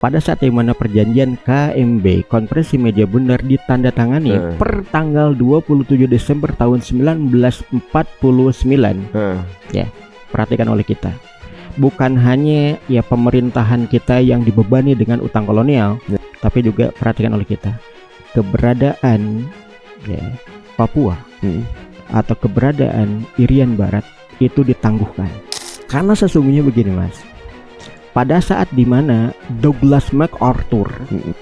pada saat di mana perjanjian KMB, Konferensi Media Bundar, ditandatangani per tanggal 27 Desember tahun 1949. Ya, perhatikan oleh kita. Bukan hanya ya pemerintahan kita yang dibebani dengan utang kolonial, tapi juga perhatikan oleh kita keberadaan ya Papua atau keberadaan Irian Barat itu ditangguhkan. Karena sesungguhnya begini, Mas. Pada saat dimana Douglas MacArthur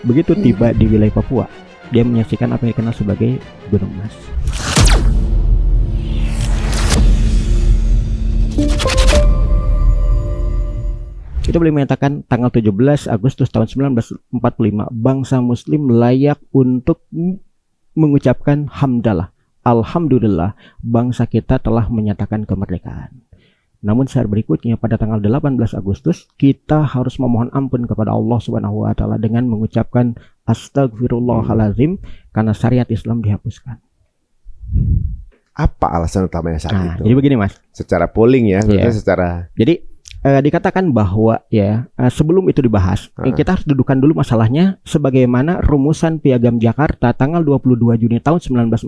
begitu tiba di wilayah Papua, dia menyaksikan apa yang dikenal sebagai Gunung Mas. Itu boleh menyatakan tanggal 17 Agustus tahun 1945 bangsa Muslim layak untuk mengucapkan hamdalah, alhamdulillah, bangsa kita telah menyatakan kemerdekaan. Namun saat berikutnya pada tanggal 18 Agustus kita harus memohon ampun kepada Allah Subhanahu wa taala dengan mengucapkan astagfirullahalazim karena syariat Islam dihapuskan. Apa alasan utamanya saat itu? Jadi begini, Mas. Secara polling ya, secara. Jadi dikatakan bahwa sebelum itu dibahas, kita harus dudukan dulu masalahnya sebagaimana rumusan Piagam Jakarta tanggal 22 Juni tahun 1945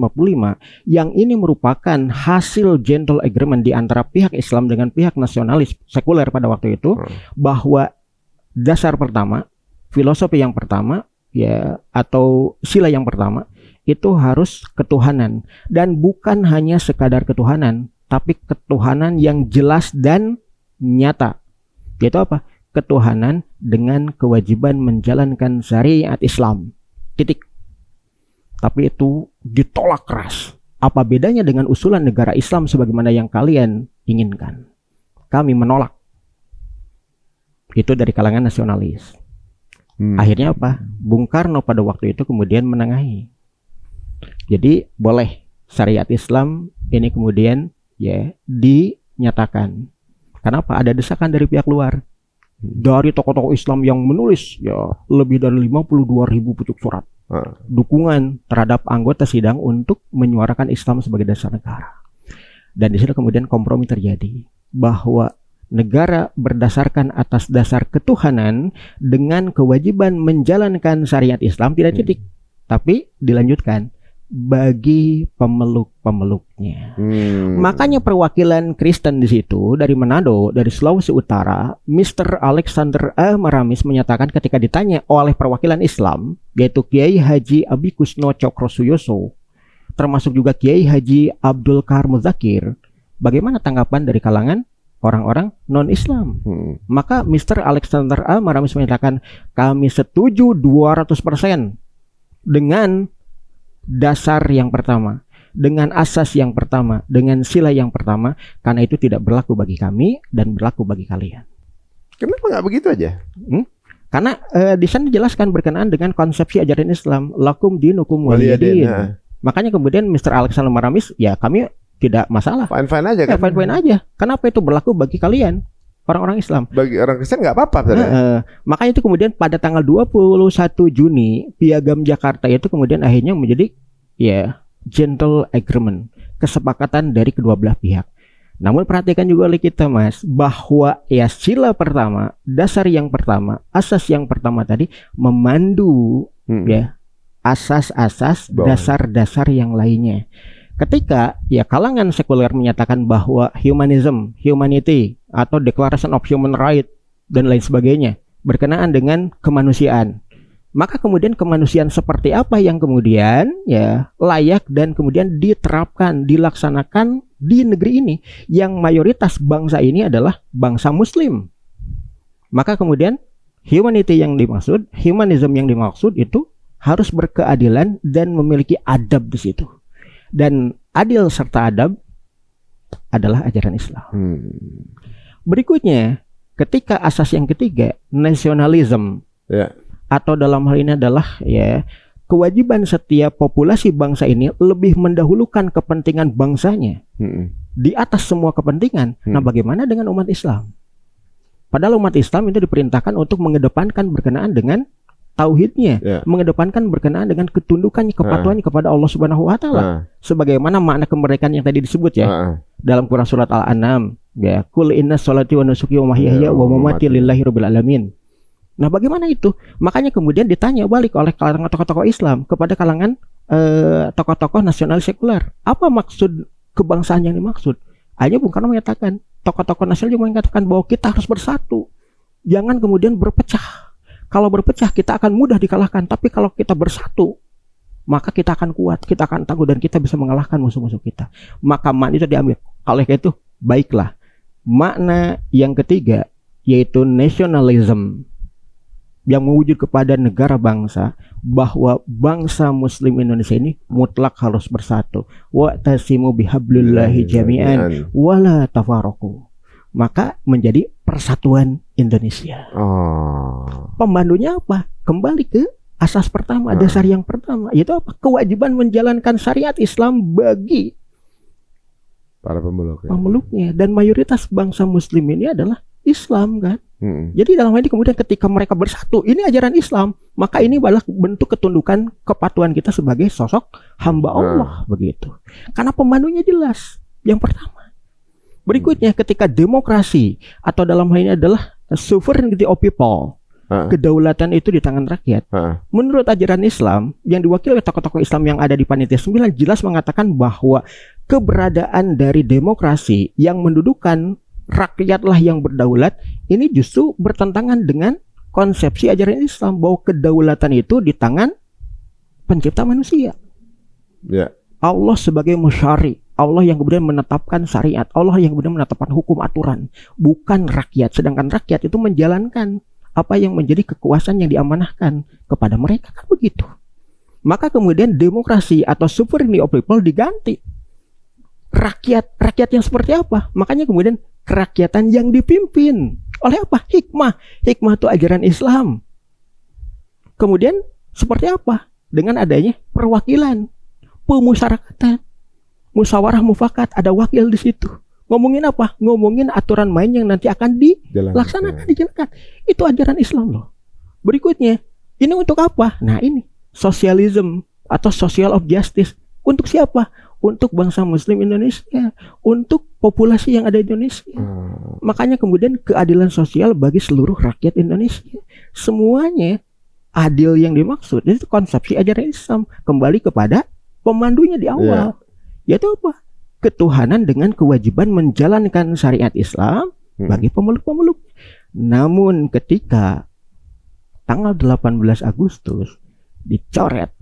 yang ini merupakan hasil gentle agreement di antara pihak Islam dengan pihak nasionalis sekuler pada waktu itu, bahwa dasar pertama, filosofi yang pertama atau sila yang pertama itu harus ketuhanan, dan bukan hanya sekadar ketuhanan, tapi ketuhanan yang jelas dan nyata, yaitu apa? Ketuhanan dengan kewajiban menjalankan syariat Islam. Titik. Tapi itu ditolak keras. Apa bedanya dengan usulan negara Islam sebagaimana yang kalian inginkan? Kami menolak. Itu dari kalangan nasionalis. Akhirnya apa? Bung Karno pada waktu itu kemudian menengahi. Jadi boleh syariat Islam ini kemudian dinyatakan. Kenapa? Ada desakan dari pihak luar, dari tokoh-tokoh Islam yang menulis lebih dari 52.000 pucuk surat dukungan terhadap anggota sidang untuk menyuarakan Islam sebagai dasar negara. Dan di situ kemudian kompromi terjadi bahwa negara berdasarkan atas dasar ketuhanan dengan kewajiban menjalankan syariat Islam, tidak titik, tapi dilanjutkan bagi pemeluk-pemeluknya. Makanya perwakilan Kristen di situ dari Manado, dari Sulawesi Utara, Mr. Alexander A. Maramis menyatakan ketika ditanya oleh perwakilan Islam, yaitu Kiai Haji Abi Kusno Cokrosuyoso, termasuk juga Kiai Haji Abdul Kahar Muzakir, bagaimana tanggapan dari kalangan orang-orang non-Islam? Maka Mr. Alexander A. Maramis menyatakan, kami setuju 200% dengan dasar yang pertama, dengan asas yang pertama, dengan sila yang pertama, karena itu tidak berlaku bagi kami dan berlaku bagi kalian. Kenapa nggak begitu aja? Karena di sana dijelaskan berkenaan dengan konsepsi ajaran Islam, lakum dinukum waliyadin. Makanya kemudian Mr. Alexander Maramis, ya kami tidak masalah, fine-fine aja kan? Fine-fine aja. Kenapa itu berlaku bagi kalian, orang-orang Islam? Bagi orang Kristen nggak apa-apa. Makanya itu kemudian pada tanggal 21 Juni Piagam Jakarta itu kemudian akhirnya menjadi gentle agreement, kesepakatan dari kedua belah pihak. Namun perhatikan juga oleh kita, Mas, bahwa sila pertama, dasar yang pertama, asas yang pertama tadi memandu asas-asas, dasar-dasar yang lainnya. Ketika kalangan sekuler menyatakan bahwa humanity atau Declaration of Human Rights dan lain sebagainya berkenaan dengan kemanusiaan, maka kemudian kemanusiaan seperti apa yang kemudian layak dan kemudian diterapkan, dilaksanakan di negeri ini yang mayoritas bangsa ini adalah bangsa Muslim. Maka kemudian humanity yang dimaksud, humanism yang dimaksud itu harus berkeadilan dan memiliki adab di situ. Dan adil serta adab adalah ajaran Islam. Berikutnya, ketika asas yang ketiga, nasionalisme, atau dalam hal ini adalah kewajiban setiap populasi bangsa ini lebih mendahulukan kepentingan bangsanya di atas semua kepentingan. Nah, bagaimana dengan umat Islam? Padahal umat Islam itu diperintahkan untuk mengedepankan berkenaan dengan tauhidnya, mengedepankan berkenaan dengan ketundukannya, kepatuhannya kepada Allah Subhanahu wa taala. Sebagaimana makna kemerdekaan yang tadi disebut dalam Quran surat Al-An'am, qul inna sholati wa nusuki wa mahyaya wa mamati lillahi rabbil alamin. Nah, bagaimana itu? Makanya kemudian ditanya balik oleh kalangan tokoh-tokoh Islam kepada kalangan tokoh-tokoh nasionalis sekuler. Apa maksud kebangsaan yang dimaksud? Hanya Bung Karno menyatakan, tokoh-tokoh nasional juga mengatakan bahwa kita harus bersatu. Jangan kemudian berpecah. Kalau berpecah kita akan mudah dikalahkan, tapi kalau kita bersatu, maka kita akan kuat, kita akan tangguh, dan kita bisa mengalahkan musuh-musuh kita. Maka makna itu diambil. Oleh itu, baiklah. Makna yang ketiga, yaitu nasionalisme, yang mewujud kepada negara bangsa, bahwa bangsa Muslim Indonesia ini mutlak harus bersatu. Wa'tasimu bihablillahi jami'an wala tafarraqu. Maka menjadi persatuan Indonesia. Pemandunya apa? Kembali ke asas pertama, dasar yang pertama, yaitu apa? Kewajiban menjalankan syariat Islam bagi para pemeluknya. Dan mayoritas bangsa Muslim ini adalah Islam, kan? Jadi dalam hal ini kemudian ketika mereka bersatu, ini ajaran Islam, maka ini adalah bentuk ketundukan kepatuhan kita sebagai sosok hamba Allah, begitu. Karena pemandunya jelas. Yang pertama. Berikutnya, ketika demokrasi atau dalam hal ini adalah sovereignty of people, kedaulatan itu di tangan rakyat. Menurut ajaran Islam yang diwakili oleh tokoh-tokoh Islam yang ada di Panitia 9 jelas mengatakan bahwa keberadaan dari demokrasi yang mendudukan rakyatlah yang berdaulat, ini justru bertentangan dengan konsepsi ajaran Islam bahwa kedaulatan itu di tangan pencipta manusia. Allah sebagai musyari, Allah yang kemudian menetapkan syariat, Allah yang kemudian menetapkan hukum aturan, bukan rakyat. Sedangkan rakyat itu menjalankan apa yang menjadi kekuasaan yang diamanahkan kepada mereka, kan begitu. Maka kemudian demokrasi atau sovereignty of people diganti. Rakyat yang seperti apa? Makanya kemudian kerakyatan yang dipimpin oleh apa? Hikmah itu ajaran Islam. Kemudian seperti apa? Dengan adanya perwakilan, pemusyarakatan, musyawarah mufakat, ada wakil di situ. Ngomongin apa? Ngomongin aturan main yang nanti akan dilaksanakan, dijalankan. Itu ajaran Islam loh. Berikutnya, ini untuk apa? Nah, ini sosialisme atau social of justice. Untuk siapa? Untuk bangsa Muslim Indonesia, untuk populasi yang ada di Indonesia. Makanya kemudian keadilan sosial bagi seluruh rakyat Indonesia. Semuanya adil yang dimaksud. Itu konsepsi ajaran Islam. Kembali kepada pemandunya di awal. Yaitu apa? Ketuhanan dengan kewajiban menjalankan syariat Islam bagi pemeluk-pemeluk. Namun ketika tanggal 18 Agustus dicoret,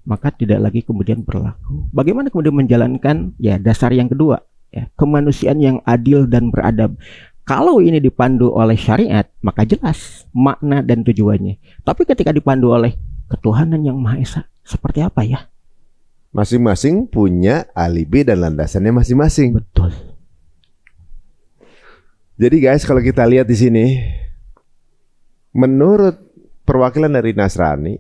maka tidak lagi kemudian berlaku. Bagaimana kemudian menjalankan dasar yang kedua, kemanusiaan yang adil dan beradab. Kalau ini dipandu oleh syariat, maka jelas makna dan tujuannya. Tapi ketika dipandu oleh ketuhanan yang Maha Esa, seperti apa ya? Masing-masing punya alibi dan landasannya masing-masing. Betul. Jadi guys, kalau kita lihat di sini, menurut perwakilan dari Nasrani,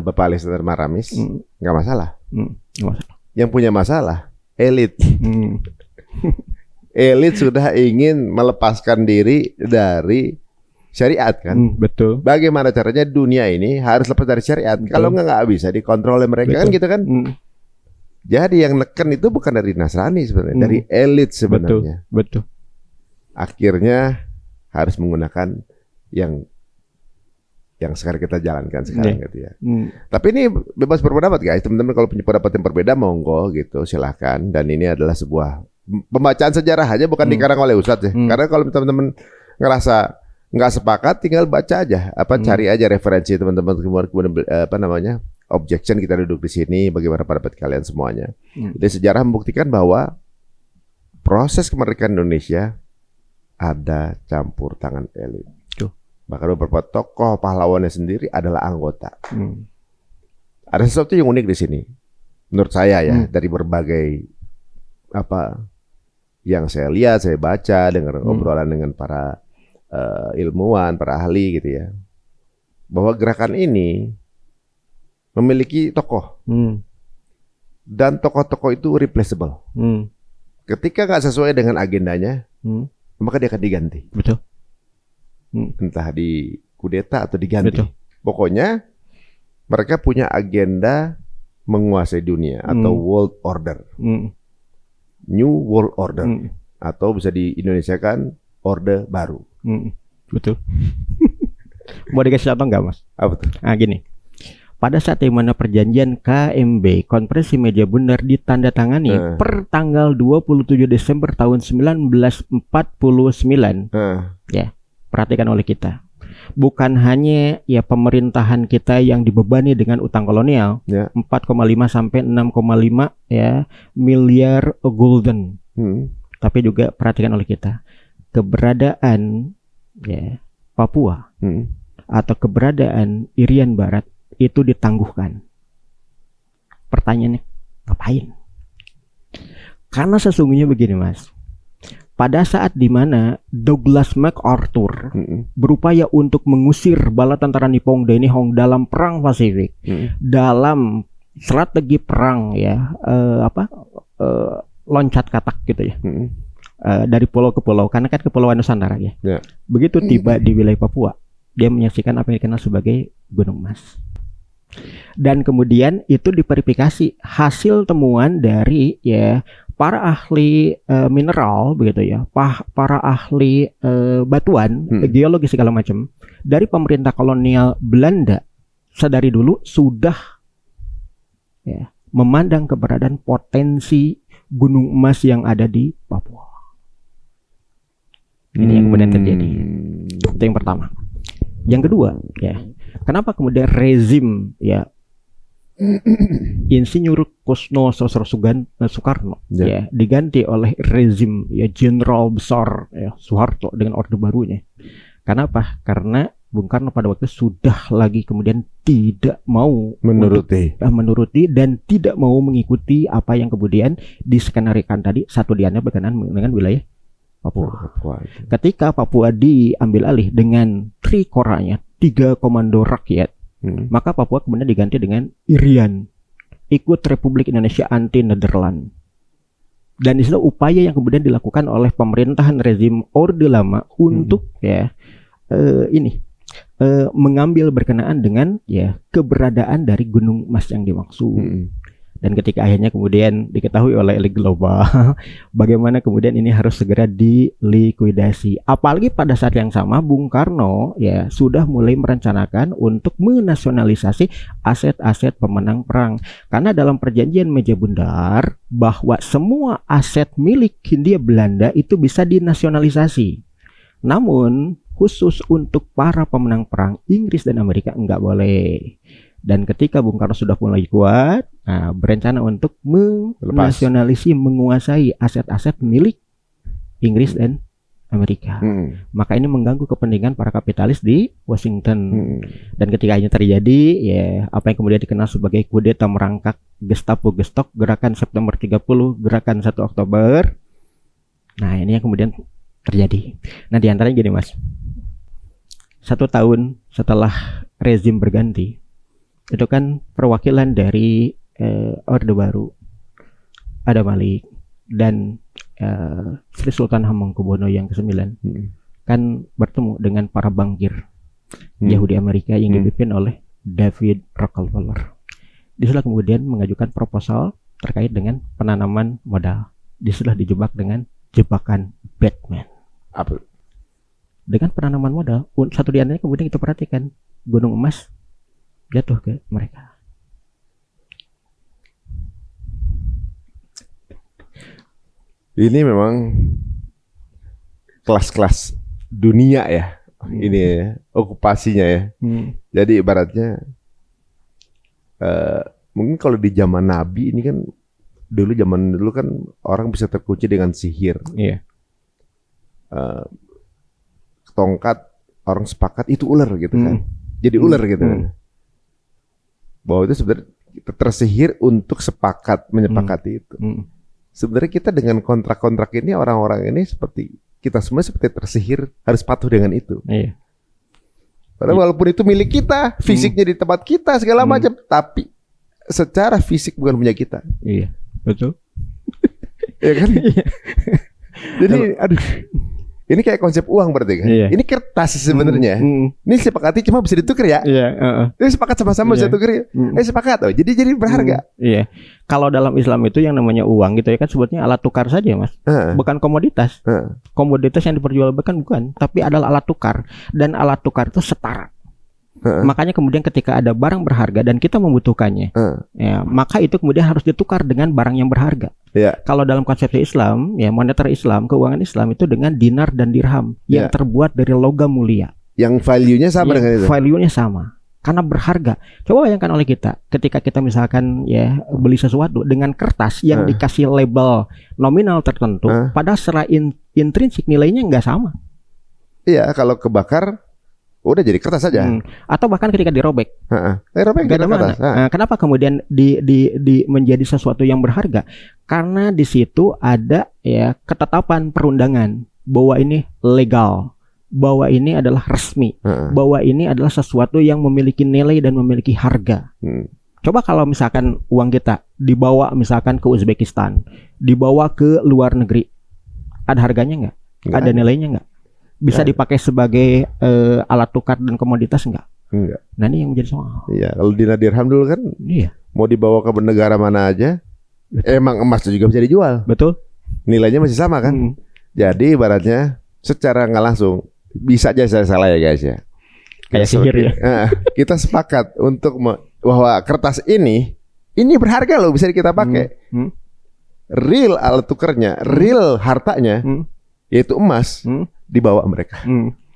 Bapak Alexander Maramis, nggak masalah. Yang punya masalah elit. Elit sudah ingin melepaskan diri dari syariat, kan? Betul. Bagaimana caranya dunia ini harus lepas dari syariat? Betul. Kalau nggak bisa dikontrol oleh mereka, kan gitu kan? Jadi yang neken itu bukan dari Nasrani sebenarnya, dari elit sebenarnya. Betul. Akhirnya harus menggunakan yang sekarang kita jalankan sekarang gitu ya. Tapi ini bebas berpendapat guys. Teman-teman kalau punya pendapat yang berbeda monggo gitu, silahkan. Dan ini adalah sebuah pembacaan sejarah aja, bukan dikarang oleh Ustadz ya. Karena kalau teman-teman ngerasa nggak sepakat, tinggal baca aja, cari aja referensi teman-teman, kemudian objection, kita duduk di sini, bagaimana pendapat kalian semuanya. Jadi sejarah membuktikan bahwa proses kemerdekaan Indonesia ada campur tangan elit. Bahkan beberapa tokoh pahlawannya sendiri adalah anggota. Ada sesuatu yang unik di sini, menurut saya ya, dari berbagai yang saya lihat, saya baca, dengar obrolan dengan para ilmuwan, para ahli gitu ya, bahwa gerakan ini memiliki tokoh, dan tokoh-tokoh itu replaceable. Ketika nggak sesuai dengan agendanya, maka dia akan diganti. Betul. Entah di kudeta atau diganti. Betul. Pokoknya mereka punya agenda menguasai dunia atau world order, new world order, atau bisa di Indonesia kan orde baru. Betul. Mau dikasih contoh nggak, Mas? Apa tuh? Nah, gini. Pada saat di mana perjanjian KMB, Konferensi Meja Bundar, ditandatangani per tanggal 27 Desember tahun 1949, ya, perhatikan oleh kita. Bukan hanya ya pemerintahan kita yang dibebani dengan utang kolonial, 4,5 sampai 6,5 ya miliar gulden. Tapi juga perhatikan oleh kita keberadaan ya Papua atau keberadaan Irian Barat itu ditangguhkan. Pertanyaannya, ngapain? Karena sesungguhnya begini, Mas. Pada saat di mana Douglas MacArthur berupaya untuk mengusir bala tentara Nippon Daenyihong dalam perang Pasifik, dalam strategi perang ya loncat katak gitu ya, dari pulau ke pulau, karena kan kepulauan Nusantara ya. Begitu tiba di wilayah Papua, dia menyaksikan apa yang dikenal sebagai Gunung Emas. Dan kemudian itu diverifikasi hasil temuan dari ya para ahli mineral begitu ya, para ahli batuan, geologi segala macam dari pemerintah kolonial Belanda sedari dulu sudah ya memandang keberadaan potensi gunung emas yang ada di Papua. Ini yang kemudian terjadi. Itu yang pertama. Yang kedua, ya, kenapa kemudian rezim ya Insinyur Kusno Soekarno ya diganti oleh rezim ya Jenderal Besar ya Soeharto dengan Orde Barunya? Kenapa? Karena Bung Karno pada waktu sudah lagi kemudian tidak mau menuruti dan tidak mau mengikuti apa yang kemudian diskenarikan tadi, satu diannya berkenaan dengan wilayah Papua. Ketika Papua diambil alih dengan trikoranya 3 komando rakyat, maka Papua kemudian diganti dengan Irian, ikut Republik Indonesia anti Nederland. Dan itulah upaya yang kemudian dilakukan oleh pemerintahan rezim Orde Lama untuk mengambil berkenaan dengan ya keberadaan dari gunung emas yang dimaksud. Dan ketika akhirnya kemudian diketahui oleh elit global bagaimana kemudian ini harus segera dilikuidasi. Apalagi pada saat yang sama Bung Karno ya sudah mulai merencanakan untuk menasionalisasi aset-aset pemenang perang. Karena dalam perjanjian Meja Bundar bahwa semua aset milik Hindia Belanda itu bisa dinasionalisasi. Namun khusus untuk para pemenang perang Inggris dan Amerika enggak boleh. Dan ketika Bung Karno sudah mulai kuat, berencana untuk menasionalisasi, menguasai aset-aset milik Inggris dan Amerika. Maka ini mengganggu kepentingan para kapitalis di Washington. Dan ketika ini terjadi, ya apa yang kemudian dikenal sebagai kudeta merangkak Gestapo Gestok, gerakan September 30, gerakan 1 Oktober. Nah ini yang kemudian terjadi. Nah diantaranya gini, Mas. 1 tahun setelah rezim berganti, itu kan perwakilan dari Orde Baru, ada Malik dan Sri Sultan Hamengkubuwono yang ke-9 kan bertemu dengan para bangkir Yahudi Amerika yang dipimpin oleh David Rockefeller. Disitulah kemudian mengajukan proposal terkait dengan penanaman modal. Disitulah dijebak dengan jebakan Batman. Apa? Dengan penanaman modal, satu di antaranya kemudian kita perhatikan gunung emas jatuh ke mereka. Ini memang kelas-kelas dunia ya, ini ya, okupasinya ya. Jadi ibaratnya mungkin kalau di zaman Nabi ini kan zaman dulu kan orang bisa terkunci dengan sihir. Tongkat orang sepakat itu ular gitu kan. Jadi ular gitu kan. Bahwa itu sebenarnya tersihir untuk menyepakati itu. Sebenarnya kita dengan kontrak-kontrak ini, orang-orang ini seperti kita semua seperti tersihir harus patuh dengan itu. Padahal walaupun itu milik kita, fisiknya di tempat kita segala macam, tapi secara fisik bukan punya kita. Iya, betul. Ya kan? Jadi aduh, Ini kayak konsep uang berarti kan? Iya. Ini kertas sebenarnya. Ini sepakati cuma bisa ditukar ya? Iya. Ini sepakat sama-sama bisa tukar ya? Sepakat. Oh, jadi berharga. Iya. Kalau dalam Islam itu yang namanya uang gitu ya kan sebutnya alat tukar saja Mas. Bukan komoditas. Komoditas yang diperjualbelikan bukan, tapi adalah alat tukar. Dan alat tukar itu setara. Makanya kemudian ketika ada barang berharga dan kita membutuhkannya, ya, maka itu kemudian harus ditukar dengan barang yang berharga. Kalau dalam konsepsi Islam, ya moneter Islam, keuangan Islam itu dengan dinar dan dirham yang terbuat dari logam mulia. Yang value-nya sama dengan itu. Value-nya sama. Karena berharga. Coba bayangkan oleh kita, ketika kita misalkan ya beli sesuatu dengan kertas yang dikasih label nominal tertentu, padahal secara intrinsik nilainya nggak sama. Iya, kalau kebakar udah jadi kertas saja. Atau bahkan ketika dirobek. Robek gak ada mana. Kenapa kemudian menjadi sesuatu yang berharga? Karena di situ ada ya ketetapan perundangan bahwa ini legal, bahwa ini adalah resmi, bahwa ini adalah sesuatu yang memiliki nilai dan memiliki harga. Coba kalau misalkan uang kita dibawa misalkan ke Uzbekistan, dibawa ke luar negeri, ada harganya nggak? Ada nilainya nggak? Bisa dipakai sebagai alat tukar dan komoditas enggak? Nah ini yang menjadi soal. Iya, kalau dinar dirham dulu kan, mau dibawa ke negara mana aja, emang emas juga bisa dijual. Betul. Nilainya masih sama kan? Jadi ibaratnya secara nggak langsung bisa aja saya salah ya guys ya. Kayak sihir ya. Kita sepakat untuk bahwa kertas ini berharga loh, bisa kita pakai. Real alat tukarnya, real hartanya, yaitu emas. Dibawa mereka.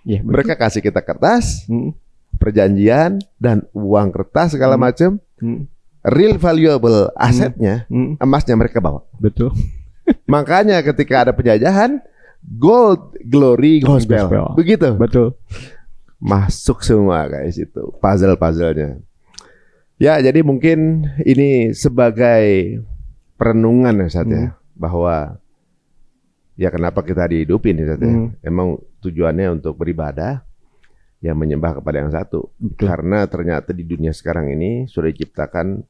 Mereka kasih kita kertas, perjanjian dan uang kertas segala macam. Real valuable asetnya, emasnya mereka bawa. Betul. Makanya ketika ada penjajahan, gold glory gospel. Begitu. Betul. Masuk semua guys itu puzzle-puzzlenya. Ya, jadi mungkin ini sebagai perenungan ya Ustaz ya, bahwa ya kenapa kita dihidupin ya, emang tujuannya untuk beribadah, ya menyembah kepada yang satu. Karena ternyata di dunia sekarang ini sudah diciptakan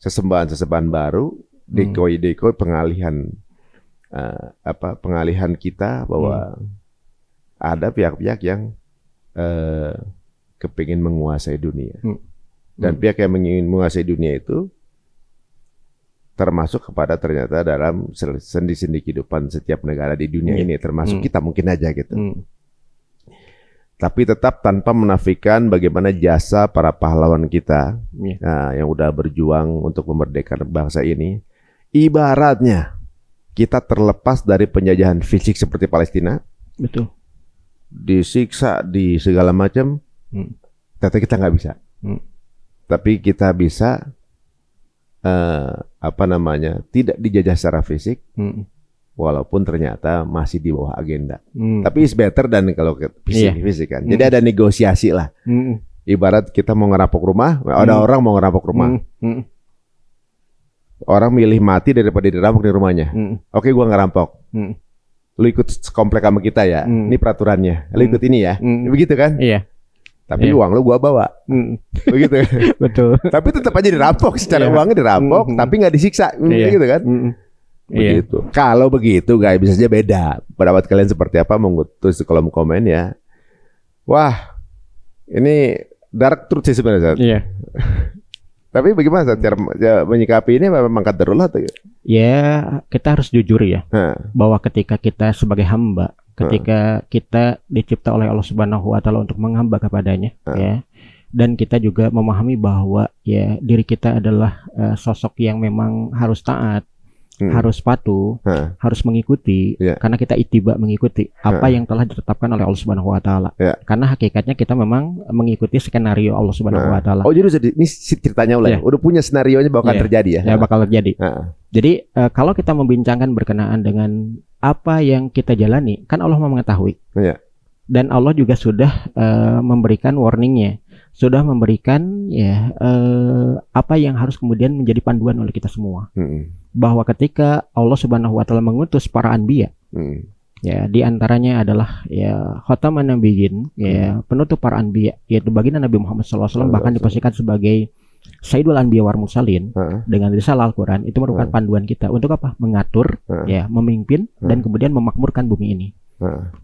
sesembahan-sesembahan baru, dekoi-dekoi pengalihan pengalihan kita bahwa ada pihak-pihak yang kepingin menguasai dunia. Dan pihak yang ingin menguasai dunia itu termasuk kepada ternyata dalam sendi-sendi kehidupan setiap negara di dunia ini, termasuk kita mungkin aja gitu. Tapi tetap tanpa menafikan bagaimana jasa para pahlawan kita yang udah berjuang untuk memerdekakan bangsa ini. Ibaratnya kita terlepas dari penjajahan fisik seperti Palestina. Betul. Disiksa di segala macam, ternyata kita nggak bisa. Tapi kita bisa tidak dijajah secara fisik, walaupun ternyata masih di bawah agenda. Tapi it's better dan kalau fisik kan. Jadi ada negosiasi lah. Ibarat kita mau ngerampok rumah, ada orang mau ngerampok rumah. Orang milih mati daripada dirampok di rumahnya. Oke, gua ngerampok. Lu ikut komplek sama kita ya. Ini peraturannya. Lu ikut ini ya. Begitu kan? Iya. Tapi uang lu gua bawa. Begitu. Betul. Tapi tetap aja dirampok, secara uangnya dirampok, tapi nggak disiksa. Begitu kan? Begitu. Kalau begitu guys, bisa aja beda. Pendapat kalian seperti apa? Monggo tulis di kolom komen ya. Wah, ini dark truth sih sebenarnya. Iya. Tapi bagaimana cara menyikapi ini? Memang kaderullah atau? Ya, kita harus jujur ya. Bahwa ketika kita sebagai hamba, ketika kita dicipta oleh Allah Subhanahu wa taala untuk menghamba kepadanya, ya. Dan kita juga memahami bahwa ya diri kita adalah sosok yang memang harus taat, harus patuh, harus mengikuti, karena kita ittiba mengikuti apa yang telah ditetapkan oleh Allah Subhanahu wa taala. Karena hakikatnya kita memang mengikuti skenario Allah Subhanahu wa taala. Oh, jadi ini ceritanya udah punya senarionya bakal terjadi ya. Ya, bakal terjadi. Jadi kalau kita membincangkan berkenaan dengan apa yang kita jalani, kan Allah mengetahui. Dan Allah juga sudah memberikan warningnya, sudah memberikan apa yang harus kemudian menjadi panduan oleh kita semua. Bahwa ketika Allah Subhanahu wa taala mengutus para anbiya, ya di antaranya adalah ya khataman nabiyyin, ya penutup para anbiya, yaitu baginda Nabi Muhammad SAW, bahkan diposisikan sebagai Sayyidul Anbiya wal Mursalin dengan risalah Al-Quran, itu merupakan panduan kita untuk apa? Mengatur, ya memimpin dan kemudian memakmurkan bumi ini.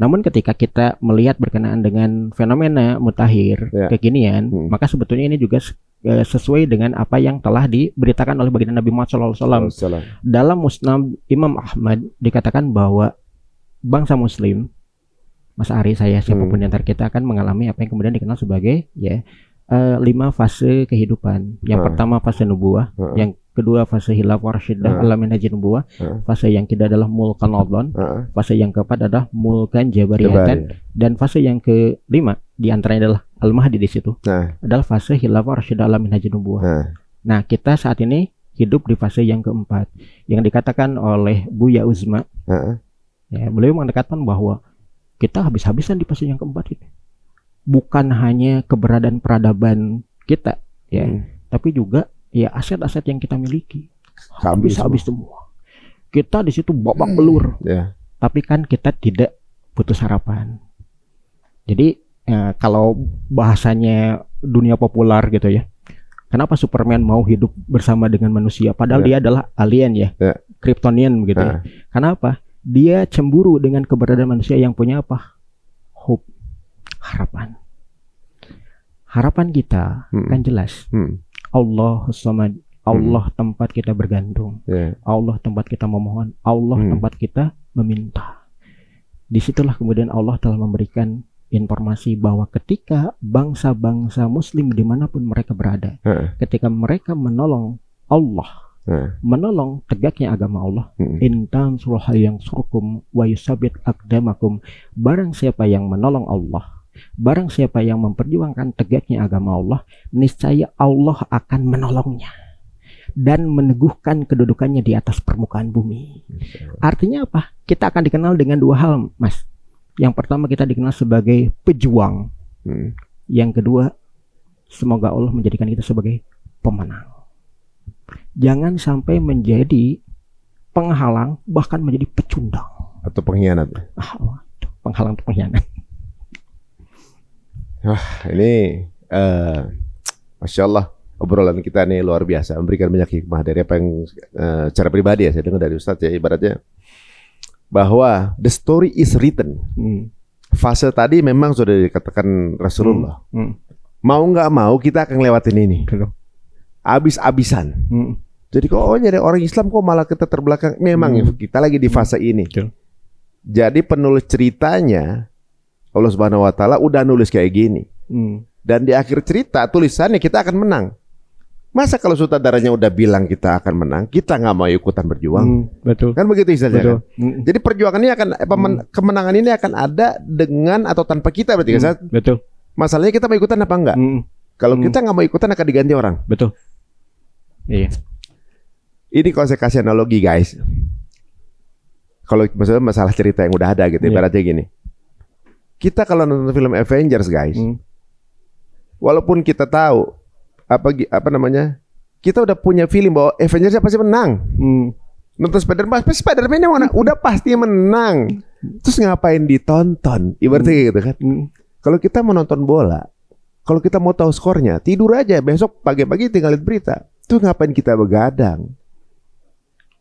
Namun ketika kita melihat berkenaan dengan fenomena mutakhir kekinian, maka sebetulnya ini juga sesuai dengan apa yang telah diberitakan oleh baginda Nabi Muhammad SAW. Dalam Musnad Imam Ahmad dikatakan bahwa bangsa Muslim, Mas Ari, saya siapapun di antara kita akan mengalami apa yang kemudian dikenal sebagai 5 fase kehidupan. Yang pertama fase nubuwah, yang kedua fase khilafah rasyiddah ala minhajin nubuwah, fase yang ketiga adalah mulkan Ramadan, fase yang keempat adalah mulkan jabariyatan, dan fase yang kelima di antaranya adalah al-mahdi di situ. Adalah fase khilafah rasyiddah ala minhajin nubuwah. Nah, kita saat ini hidup di fase yang keempat yang dikatakan oleh Buya Uzma. Beliau mengatakan bahwa kita habis-habisan di fase yang keempat itu. Bukan hanya keberadaan peradaban kita, tapi juga aset-aset yang kita miliki habis semua. Kita di situ babak belur. Tapi kan kita tidak putus harapan. Jadi kalau bahasanya dunia populer gitu ya, kenapa Superman mau hidup bersama dengan manusia padahal dia adalah alien Kryptonian begitu ya. Kenapa? Dia cemburu dengan keberadaan manusia yang punya apa? Hope, harapan. Harapan kita kan jelas. Allah Samad, Allah tempat kita bergantung, Allah tempat kita memohon, Allah tempat kita meminta. Disitulah kemudian Allah telah memberikan informasi bahwa ketika bangsa-bangsa Muslim dimanapun mereka berada, ketika mereka menolong Allah, menolong tegaknya agama Allah, intan surah yang surkum wa yusabit aqdamakum, barang siapa yang menolong Allah, barang siapa yang memperjuangkan tegaknya agama Allah, niscaya Allah akan menolongnya dan meneguhkan kedudukannya di atas permukaan bumi. Artinya apa? Kita akan dikenal dengan 2 hal, Mas. Yang pertama, kita dikenal sebagai pejuang. Yang kedua, semoga Allah menjadikan kita sebagai pemenang. Jangan sampai menjadi penghalang, bahkan menjadi pecundang atau pengkhianat. Penghalang atau pengkhianat. Ini Masya Allah, obrolan kita nih luar biasa, memberikan banyak hikmah dari apa yang secara pribadi saya dengar dari Ustadz ibaratnya bahwa the story is written. Fase tadi memang sudah dikatakan Rasulullah. Mau nggak mau kita akan lewatin ini. Abis-abisan. Jadi jadi orang Islam kok malah kita terbelakang. Memang kita lagi di fase ini. Jadi penulis ceritanya Allah Subhanahu wa taala udah nulis kayak gini. Dan di akhir cerita tulisannya kita akan menang. Masa kalau sutradaranya udah bilang kita akan menang, kita nggak mau ikutan berjuang? Betul. Kan begitu istilahnya. Kan? Jadi perjuangan ini akan kemenangan ini akan ada dengan atau tanpa kita berarti kan? Betul. Masalahnya kita mau ikutan apa enggak? Kalau kita nggak mau ikutan akan diganti orang. Betul. Iya. Ini kalau saya kasih analogi guys. Kalau misalnya masalah cerita yang udah ada gitu, ibaratnya gini. Kita kalau nonton film Avengers guys, walaupun kita tahu apa namanya, kita udah punya feeling bahwa Avengers pasti menang. Nonton Spider-Man yang mana udah pasti menang. Terus ngapain ditonton? Ibaratnya gitu kan. Kalau kita mau nonton bola, kalau kita mau tahu skornya, tidur aja, besok pagi-pagi tinggal lihat berita. Terus ngapain kita begadang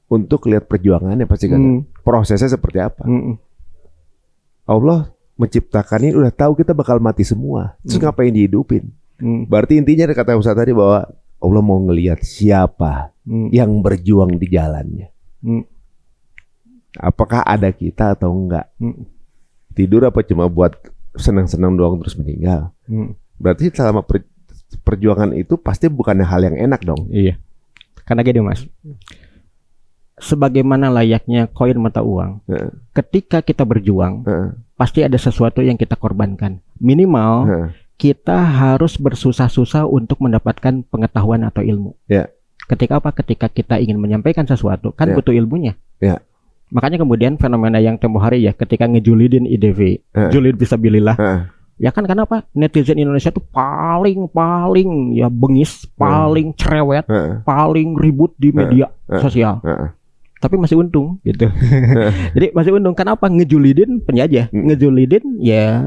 untuk lihat perjuangannya pasti kan? Prosesnya seperti apa? Allah menciptakan ini udah tahu kita bakal mati semua. Terus ngapain dihidupin? Berarti intinya kata Ustaz tadi bahwa Allah mau ngelihat siapa yang berjuang di jalannya. Apakah ada kita atau enggak? Tidur apa cuma buat senang-senang doang terus meninggal? Berarti selama perjuangan itu pasti bukannya hal yang enak dong. Iya. Karena gini Mas, sebagaimana layaknya koin mata uang, ketika kita berjuang, pasti ada sesuatu yang kita korbankan. Minimal kita harus bersusah-susah untuk mendapatkan pengetahuan atau ilmu. Ketika apa? Ketika kita ingin menyampaikan sesuatu, kan butuh ilmunya. Makanya kemudian fenomena yang tempo hari ya, ketika ngejulidin IDV, julid fisabilillah. Ya kan kenapa? Netizen Indonesia tuh paling ya bengis, paling cerewet, paling ribut di media sosial. Tapi masih untung gitu. Jadi masih untung. Kenapa? Ngejulidin penjajah, ngejulidin ya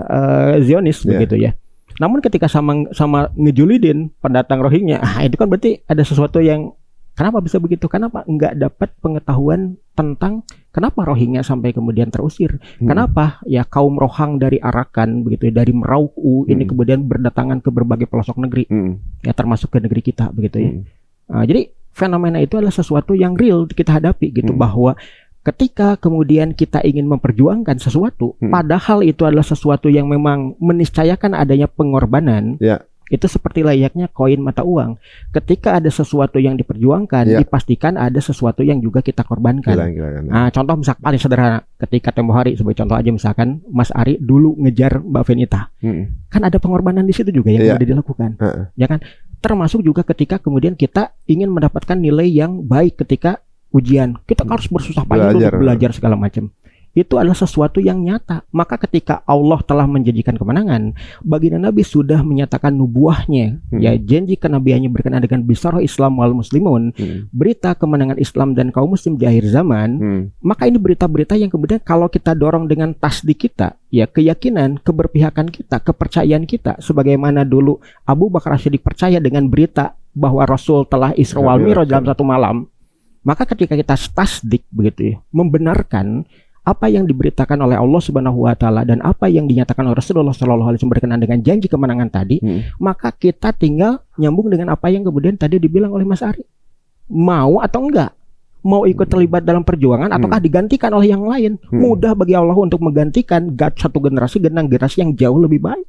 Zionis begitu ya. Namun ketika sama ngejulidin pendatang Rohingya, itu kan berarti ada sesuatu yang kenapa bisa begitu? Kenapa enggak dapat pengetahuan tentang Kenapa Rohingya sampai kemudian terusir? Kenapa ya kaum Rohang dari Arakan begitu, dari Merauke ini kemudian berdatangan ke berbagai pelosok negeri, ya termasuk ke negeri kita begitu ya. Jadi fenomena itu adalah sesuatu yang real kita hadapi gitu, bahwa ketika kemudian kita ingin memperjuangkan sesuatu, padahal itu adalah sesuatu yang memang meniscayakan adanya pengorbanan. Itu seperti layaknya koin mata uang. Ketika ada sesuatu yang diperjuangkan, dipastikan ada sesuatu yang juga kita korbankan. Nah, contoh misalkan paling sederhana, ketika tempoh hari sebagai contoh aja, misalkan Mas Ari dulu ngejar Mbak Venita, kan ada pengorbanan di situ juga yang sudah dilakukan, ya kan? Termasuk juga ketika kemudian kita ingin mendapatkan nilai yang baik ketika ujian, kita harus bersusah payah untuk belajar segala macam. Itu adalah sesuatu yang nyata. Maka ketika Allah telah menjanjikan kemenangan, baginda Nabi sudah menyatakan nubuahnya, ya janji kenabiannya berkenaan dengan bisarah Islam wal muslimun, berita kemenangan Islam dan kaum muslim di akhir zaman. Maka ini berita-berita yang kemudian kalau kita dorong dengan tasdik kita, ya keyakinan, keberpihakan kita, kepercayaan kita, sebagaimana dulu Abu Bakar As-Siddiq percaya dengan berita bahwa Rasul telah Isra wal Mi'raj dalam satu malam. Maka ketika kita tasdik begitu ya, membenarkan apa yang diberitakan oleh Allah Subhanahu wa taala dan apa yang dinyatakan oleh Rasulullah sallallahu alaihi wasallam berkenaan dengan janji kemenangan tadi, maka kita tinggal nyambung dengan apa yang kemudian tadi dibilang oleh Mas Ari. Mau atau enggak? Mau ikut terlibat dalam perjuangan ataukah digantikan oleh yang lain? Mudah bagi Allah untuk menggantikan satu generasi dengan generasi yang jauh lebih baik.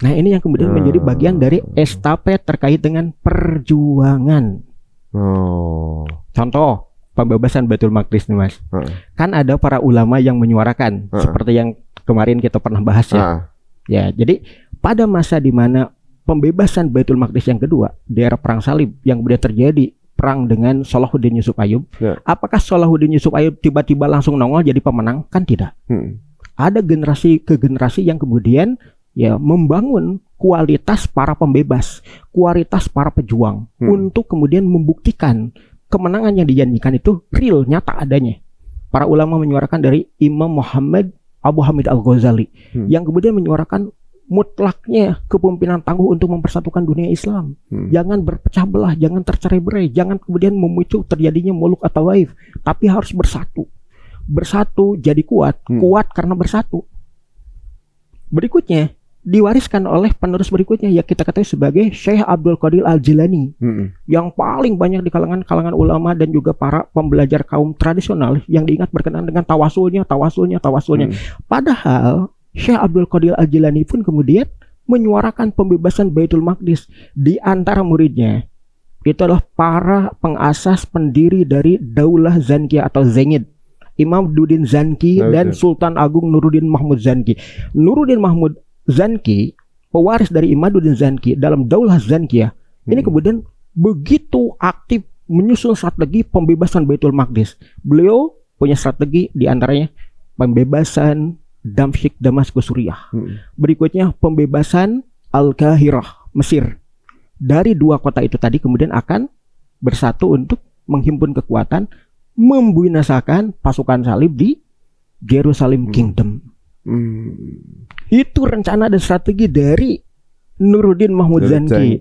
Nah, ini yang kemudian menjadi bagian dari estafet terkait dengan perjuangan. Contoh pembebasan Baitul Maqdis nih Mas. Kan ada para ulama yang menyuarakan seperti yang kemarin kita pernah bahas ya. Ya, jadi pada masa di mana pembebasan Baitul Maqdis yang kedua di era perang salib yang kemudian terjadi perang dengan Salahuddin Yusuf Ayyub, apakah Salahuddin Yusuf Ayyub tiba-tiba langsung nongol jadi pemenang? Kan tidak. Ada generasi ke generasi yang kemudian ya membangun kualitas para pembebas, kualitas para pejuang untuk kemudian membuktikan kemenangan yang dijanjikan itu real, nyata adanya. Para ulama menyuarakan dari Imam Muhammad Abu Hamid Al-Ghazali yang kemudian menyuarakan mutlaknya kepemimpinan tangguh untuk mempersatukan dunia Islam. Jangan berpecah belah, jangan tercerai-berai, jangan kemudian memicu terjadinya muluk atau waif, tapi harus bersatu. Bersatu jadi kuat, kuat karena bersatu. Berikutnya diwariskan oleh penerus berikutnya, ya kita ketahui sebagai Syekh Abdul Qadir Al-Jilani, yang paling banyak di kalangan ulama dan juga para pembelajar kaum tradisional yang diingat berkenaan dengan tawasulnya. Padahal Syekh Abdul Qadir Al-Jilani pun kemudian menyuarakan pembebasan Baitul Maqdis. Di antara muridnya itu adalah para pengasas pendiri dari Daulah Zankiyah atau Zengid, Imam Nuruddin Zanki dan Sultan Agung Nuruddin Mahmud Zanki. Nuruddin Mahmud Zanki, pewaris dari Imaduddin Zanki dalam Daulah Zankiyah, ini kemudian begitu aktif menyusun strategi pembebasan Baitul Maqdis. Beliau punya strategi diantaranya pembebasan Damsyik Damaskus Suriah. Berikutnya pembebasan Al-Qahirah Mesir. Dari dua kota itu tadi kemudian akan bersatu untuk menghimpun kekuatan, membinasakan pasukan salib di Jerusalem Kingdom. Itu rencana dan strategi dari Nuruddin Mahmud Zanki.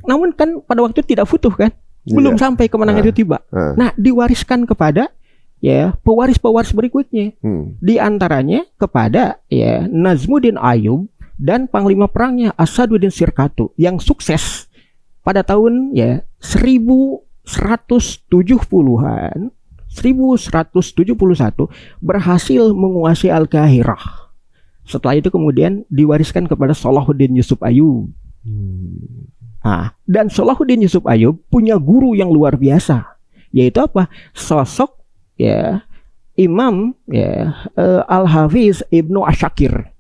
Namun kan pada waktu itu tidak futuh kan, belum sampai kemenangan itu tiba. Nah, diwariskan kepada ya pewaris-pewaris berikutnya. Di antaranya kepada ya Nazmuddin Ayyub dan panglima perangnya Asaduddin Sirkatu yang sukses pada tahun ya 1170-an. 1171 berhasil menguasai Al-Qahirah. Setelah itu kemudian diwariskan kepada Salahuddin Yusuf Ayyub. Dan Salahuddin Yusuf Ayyub punya guru yang luar biasa, yaitu apa? Sosok ya Imam ya Al-Hafiz Ibnu Asyakir,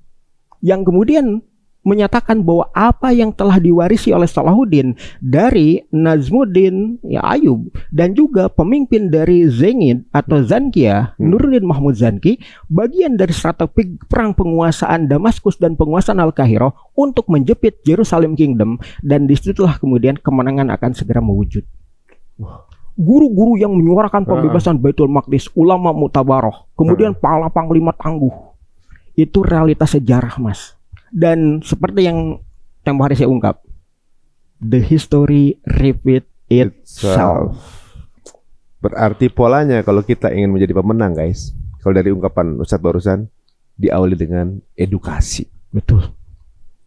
yang kemudian menyatakan bahwa apa yang telah diwarisi oleh Salahuddin dari Nazmuddin ya Ayyub dan juga pemimpin dari Zengid atau Zankiyah, Nuruddin Mahmud Zanki, bagian dari strategi perang penguasaan Damaskus dan penguasaan Al-Qahirah untuk menjepit Jerusalem Kingdom, dan disitulah kemudian kemenangan akan segera mewujud. Guru-guru yang menyuarakan pembebasan Baitul Maqdis, ulama mutabaroh, kemudian para panglima tangguh, itu realitas sejarah Mas. Dan seperti yang tempoh hari saya ungkap, the history repeat itself. Berarti polanya kalau kita ingin menjadi pemenang, guys, kalau dari ungkapan Ustadz barusan, diawali dengan edukasi. Betul.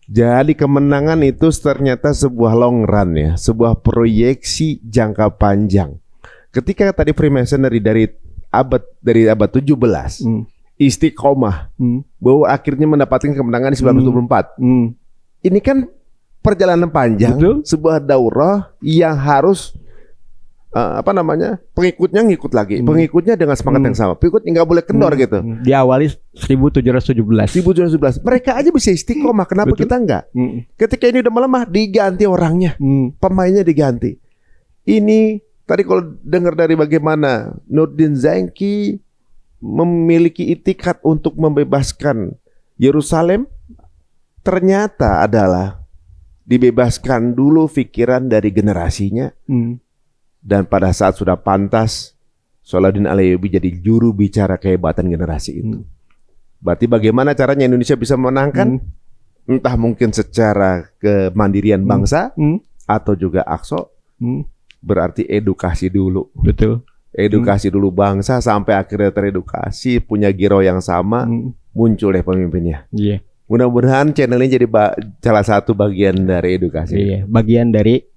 Jadi kemenangan itu ternyata sebuah long run ya, sebuah proyeksi jangka panjang. Ketika tadi Freemasonry dari abad 17 istiqomah bahwa akhirnya mendapatkan kemenangan di 1924. Ini kan perjalanan panjang, betul, sebuah daurah yang harus pengikutnya ngikut lagi, pengikutnya dengan semangat yang sama, pengikutnya nggak boleh kendor gitu. Diawali 1717. Mereka aja bisa istiqomah, kenapa betul, kita enggak? Ketika ini udah melemah, diganti orangnya, pemainnya diganti. Ini tadi kalau dengar dari bagaimana Nurdin Zainki memiliki itikat untuk membebaskan Yerusalem, ternyata adalah dibebaskan dulu pikiran dari generasinya. Dan pada saat sudah pantas, Salahuddin Al-Ayyubi jadi juru bicara kehebatan generasi itu. Berarti bagaimana caranya Indonesia bisa memenangkan? Entah mungkin secara kemandirian bangsa atau juga Aqsa. Berarti edukasi dulu. Betul. Edukasi dulu bangsa sampai akhirnya teredukasi, punya giro yang sama, muncul deh pemimpinnya. Iya. Mudah-mudahan channel ini jadi salah satu bagian dari edukasi. Iya, bagian dari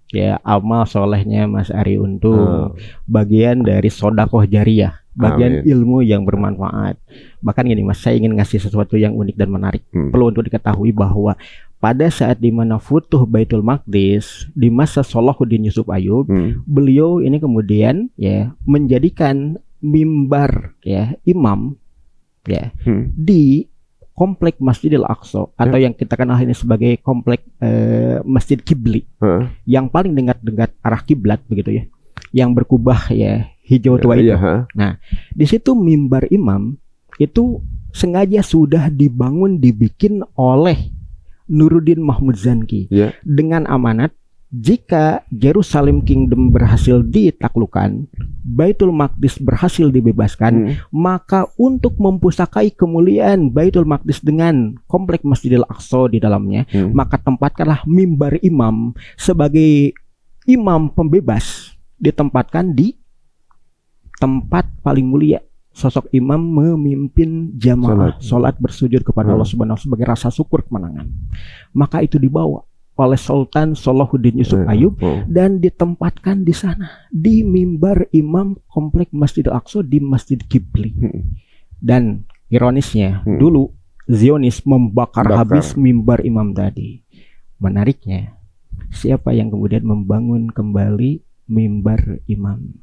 amal solehnya Mas Ari Untung, bagian dari sodakoh jariah, bagian ilmu yang bermanfaat. Bahkan gini Mas, saya ingin ngasih sesuatu yang unik dan menarik. Perlu untuk diketahui bahwa pada saat dimana Futuh Baitul Maqdis di masa Salahuddin Yusuf Ayyub, beliau ini kemudian menjadikan mimbar imam di komplek Masjidil Aqsa atau yang kita kenal ini sebagai komplek Masjid Kibli, yang paling dekat arah kiblat begitu ya, yang berkubah hijau tua itu. Nah, di situ mimbar imam itu sengaja sudah dibikin oleh Nuruddin Mahmud Zanki dengan amanat jika Jerusalem Kingdom berhasil ditaklukkan, Baitul Maqdis berhasil dibebaskan, maka untuk mempusakai kemuliaan Baitul Maqdis dengan komplek Masjidil Aqsa di dalamnya, maka tempatkanlah mimbar imam sebagai imam pembebas, ditempatkan di tempat paling mulia. Sosok imam memimpin jamaah salat bersujud kepada Allah Subhanahu wa taala sebagai rasa syukur kemenangan. Maka itu dibawa oleh Sultan Salahuddin Yusuf Ayyub dan ditempatkan di sana di mimbar imam komplek Masjidil Aqsa di Masjid Kibli. Dan ironisnya dulu Zionis membakar habis mimbar imam tadi. Menariknya, siapa yang kemudian membangun kembali mimbar imam?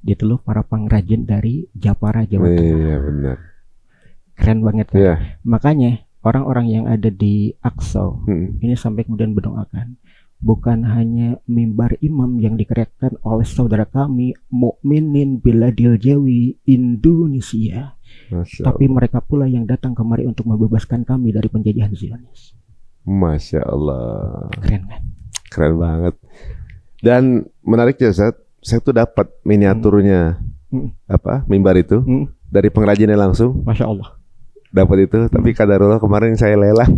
Itu loh para pengrajin dari Japara, Jawa Tengah. Iya benar. Keren banget kan? Makanya orang-orang yang ada di Aqsa ini sampai kemudian berdoakan, bukan hanya mimbar imam yang dikerjakan oleh saudara kami mukminin biladil Jawi Indonesia, tapi mereka pula yang datang kemari untuk membebaskan kami dari penjajahan Zionis. Masya Allah. Keren kan? Keren banget. Dan menariknya saya tuh dapat miniaturnya mimbar itu dari pengrajinnya langsung. Masya Allah. Dapat itu, tapi kadarullah kemarin saya lelang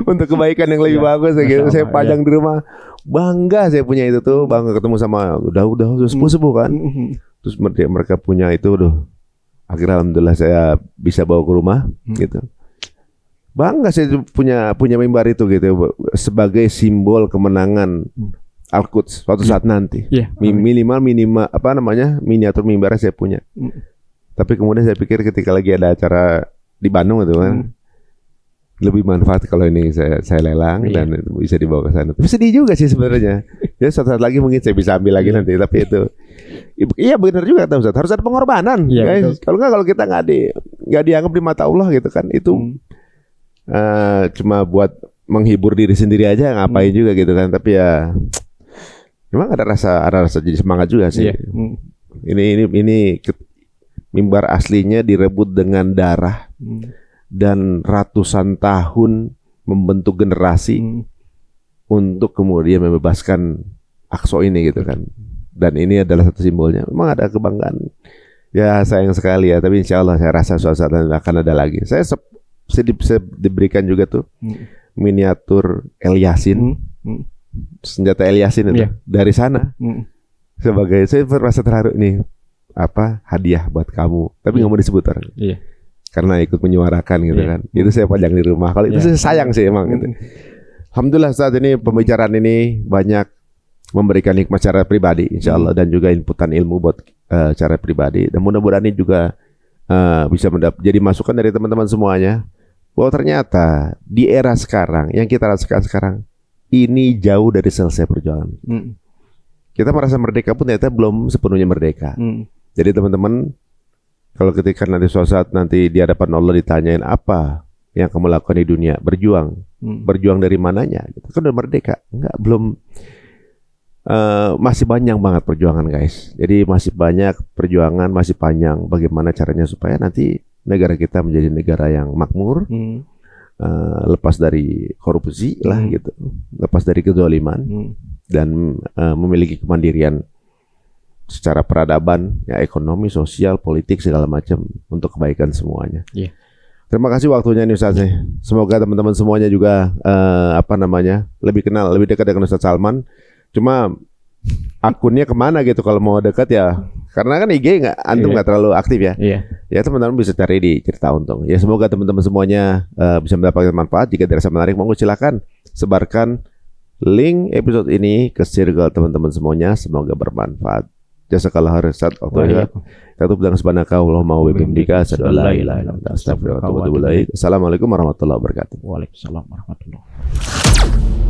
untuk kebaikan yang lebih bagus gitu. Saya pajang di rumah, bangga saya punya itu tuh, bangga ketemu sama udah sepuh kan. Terus mereka punya itu, akhirnya alhamdulillah saya bisa bawa ke rumah gitu. Bangga saya punya mimbar itu gitu sebagai simbol kemenangan Al-Quds suatu saat nanti. Minimal miniatur mimbarnya saya punya. Tapi kemudian saya pikir ketika lagi ada acara di Bandung itu kan lebih manfaat kalau ini saya lelang dan bisa dibawa ke sana. Tapi sedih juga sih sebenarnya. Ya suatu saat lagi mungkin saya bisa ambil lagi nanti. Tapi itu, iya benar juga kata Ustaz. Harus ada pengorbanan. Guys. Kalau kita nggak dianggap di mata Allah gitu kan, itu cuma buat menghibur diri sendiri aja, ngapain juga gitu kan. Tapi ya memang ada rasa jadi semangat juga sih. Ini mimbar aslinya direbut dengan darah dan ratusan tahun membentuk generasi untuk kemudian membebaskan Aqsa ini gitu kan. Dan ini adalah satu simbolnya. Memang ada kebanggaan. Ya sayang sekali ya, tapi insya Allah saya rasa suatu saat akan ada lagi. Saya diberikan juga tuh miniatur El Yasin, senjata El Yasin itu dari sana. sebagai saya merasa terharu nih hadiah buat kamu, tapi nggak mau disebut orang. Iya. Karena ikut menyuarakan gitu kan. Itu saya pajang di rumah. Kalau itu saya sayang sih emang gitu. Alhamdulillah saat ini pembicaraan ini banyak memberikan hikmah secara pribadi insya Allah dan juga inputan ilmu buat cara pribadi, dan mudah-mudahan ini juga bisa jadi masukan dari teman-teman semuanya bahwa ternyata di era sekarang yang kita rasakan sekarang ini jauh dari selesai perjuangan. Kita merasa merdeka pun ternyata belum sepenuhnya merdeka. Jadi teman-teman, kalau ketika nanti suatu saat nanti di hadapan Allah ditanyain apa yang kamu lakukan di dunia, berjuang, berjuang dari mananya? Gitu. Kan udah merdeka? Enggak, belum. Masih banyak banget perjuangan guys. Jadi masih banyak perjuangan, masih panjang. Bagaimana caranya supaya nanti negara kita menjadi negara yang makmur, lepas dari korupsi lah gitu, lepas dari kezaliman, dan memiliki kemandirian secara peradaban, ya ekonomi, sosial, politik segala macam untuk kebaikan semuanya. Terima kasih waktunya nih Ustaz. Semoga teman-teman semuanya juga lebih kenal, lebih dekat dengan Ustaz Salman. Cuma akunnya kemana gitu kalau mau dekat ya, karena kan IG antum nggak terlalu aktif ya. Ya teman-teman bisa cari di Cerita Untung. Ya semoga teman-teman semuanya bisa mendapatkan manfaat. Jika dirasa menarik, monggo silakan sebarkan link episode ini ke circle teman-teman semuanya. Semoga bermanfaat. Jazakallah khairan waktunya. Kita tutup dengan subhanakallahumma wa bihamdika asyhadu an la ilaha illa anta astaghfiruka wa atubu ilaik. Assalamualaikum warahmatullahi wabarakatuh. Waalaikumsalam warahmatullahi wabarakatuh.